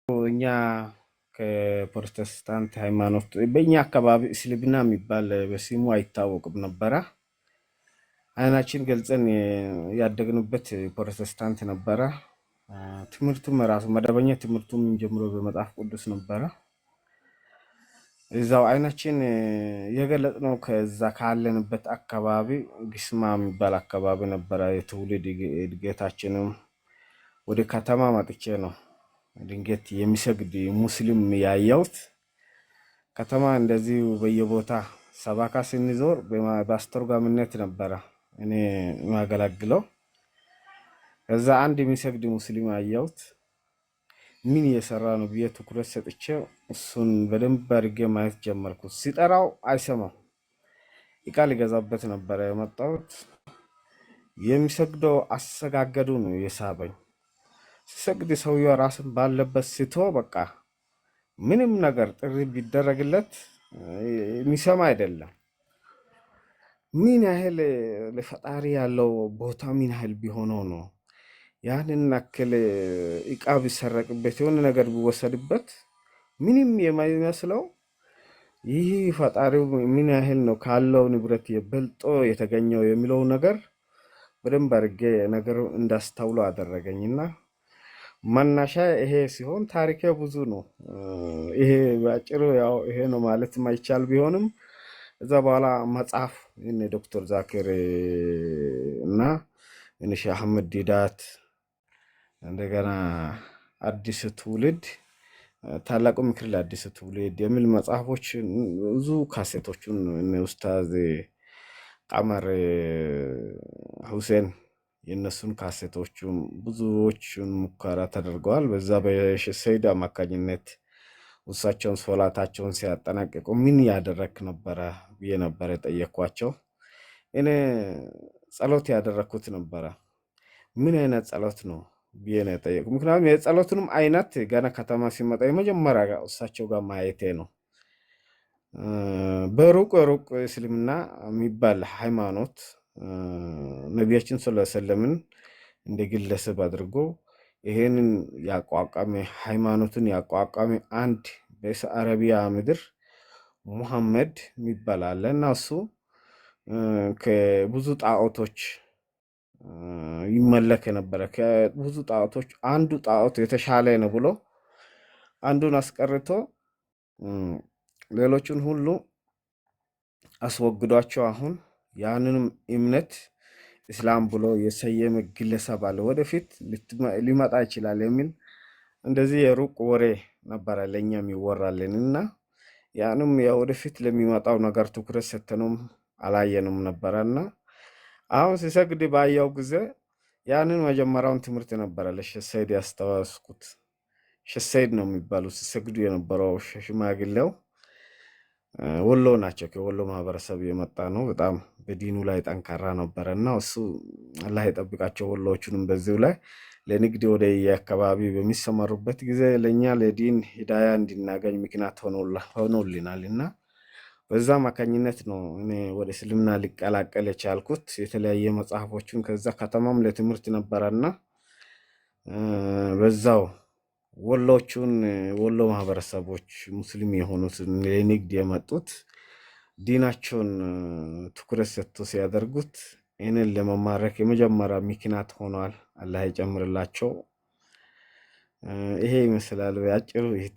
እኛ ከፕሮቴስታንት ሃይማኖት በእኛ አካባቢ እስልምና የሚባል በስሙ አይታወቅም ነበረ። አይናችን ገልጸን ያደግንበት ፕሮቴስታንት ነበረ። ትምህርቱም ራሱ መደበኛ ትምህርቱም ጀምሮ በመጽሐፍ ቅዱስ ነበረ። እዛው አይናችን የገለጽነው ከዛ ካለንበት አካባቢ ግስማ የሚባል አካባቢ ነበረ። የትውልድ እድገታችንም ወደ ከተማ መጥቼ ነው ድንገት የሚሰግድ ሙስሊም ያየሁት። ከተማ እንደዚሁ በየቦታ ሰባካ ስንዞር በአስተርጓሚነት ነበረ እኔ የማገለግለው። ከዛ አንድ የሚሰግድ ሙስሊም አየሁት። ምን እየሰራ ነው ብዬ ትኩረት ሰጥቼ እሱን በደንብ አድርጌ ማየት ጀመርኩት። ሲጠራው አይሰማም። እቃ ሊገዛበት ነበረ የመጣሁት። የሚሰግደው አሰጋገዱ ነው የሳበኝ። ሲሰግድ ሰውየው ራስን ባለበት ስቶ በቃ ምንም ነገር ጥሪ ቢደረግለት የሚሰማ አይደለም። ምን ያህል ለፈጣሪ ያለው ቦታ ምን ያህል ቢሆነው ነው ያንን ያክል እቃ ቢሰረቅበት የሆነ ነገር ቢወሰድበት ምንም የማይመስለው ይህ ፈጣሪው ምን ያህል ነው ካለው ንብረት በልጦ የተገኘው የሚለው ነገር በደንብ አድርጌ ነገሩ እንዳስተውሎ አደረገኝና መነሻ ይሄ ሲሆን ታሪኬ ብዙ ነው። ይሄ ባጭሩ ያው ይሄ ነው ማለት ማይቻል ቢሆንም እዛ በኋላ መጽሐፍ እነ ዶክተር ዛኪር እና እነ ሼህ አህመድ ዲዳት እንደገና አዲስ ትውልድ ታላቁ ምክር ለአዲስ ትውልድ የሚል መጽሐፎች ብዙ ካሴቶቹን እነ ኡስታዝ ቀመር ሁሴን የነሱን ካሴቶቹን ብዙዎቹን ሙከራ ተደርገዋል። በዛ በሼህ ሰይድ አማካኝነት እሳቸውን ሶላታቸውን ሲያጠናቅቁ ምን ያደረክ ነበረ ብዬ ነበረ ጠየኳቸው። እኔ ጸሎት ያደረኩት ነበረ። ምን አይነት ጸሎት ነው ብዬ ነው የጠየቁ። ምክንያቱም የጸሎቱንም አይነት ገና ከተማ ሲመጣ የመጀመሪያ እሳቸው ጋር ማየቴ ነው። በሩቅ እስልምና የሚባል ሃይማኖት ነቢያችን ሰለላሁ ዐለይሂ ወሰለምን እንደ ግለሰብ አድርጎ ይሄንን ያቋቋመ ሃይማኖትን ያቋቋመ አንድ በአረቢያ ምድር ሙሐመድ የሚባል አለ እና እሱ ከብዙ ጣዖቶች ይመለክ ነበረ። ከብዙ ጣዖቶች አንዱ ጣዖት የተሻለ ነው ብሎ አንዱን አስቀርቶ ሌሎቹን ሁሉ አስወግዷቸው አሁን ያንንም እምነት እስላም ብሎ የሰየመ ግለሰብ አለ። ወደፊት ሊመጣ ይችላል የሚል እንደዚህ የሩቅ ወሬ ነበረ ለኛ የሚወራልን እና ያንም ወደፊት ለሚመጣው ነገር ትኩረት ሰተንም አላየንም ነበረና አሁን ሲሰግድ ባየው ጊዜ ያንን መጀመሪያውን ትምህርት ነበረ ለሼህ ሰይድ ያስተዋስኩት። ሼህ ሰይድ ነው የሚባሉት ሲሰግዱ የነበረው ሽማግሌው ወሎ ናቸው። ከወሎ ማህበረሰብ የመጣ ነው። በጣም በዲኑ ላይ ጠንካራ ነበረ እና እሱ አላህ የጠብቃቸው ወሎዎቹንም በዚሁ ላይ ለንግድ ወደ የአካባቢ በሚሰማሩበት ጊዜ ለእኛ ለዲን ሂዳያ እንድናገኝ ምክንያት ሆኖልናል እና በዛ አማካኝነት ነው እኔ ወደ እስልምና ሊቀላቀል የቻልኩት። የተለያየ መጽሐፎችን ከዛ ከተማም ለትምህርት ነበረና በዛው ወሎቹን ወሎ ማህበረሰቦች ሙስሊም የሆኑት ለንግድ የመጡት ዲናቸውን ትኩረት ሰጥቶ ሲያደርጉት እኔን ለመማረክ የመጀመሪያ ምክንያት ሆኗል። አላህ ይጨምርላቸው። ይሄ ይመስላል በአጭሩ ይሄ